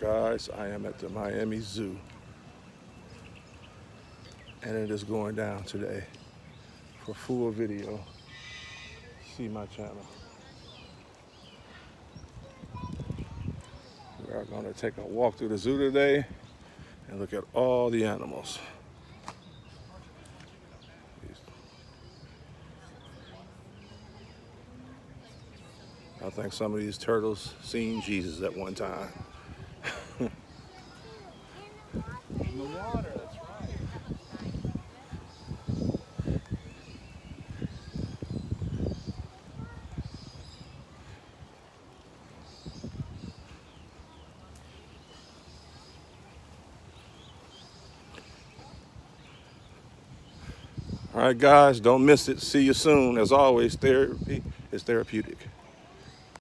Guys, I am at the Miami Zoo, and it is going down today. For full video, see my channel. We are going to take a walk through the zoo today and look at all the animals. I think some of these turtles seen Jesus at one time. In the water, that's right. All right, guys, don't miss it. See you soon. As always, therapy is therapeutic.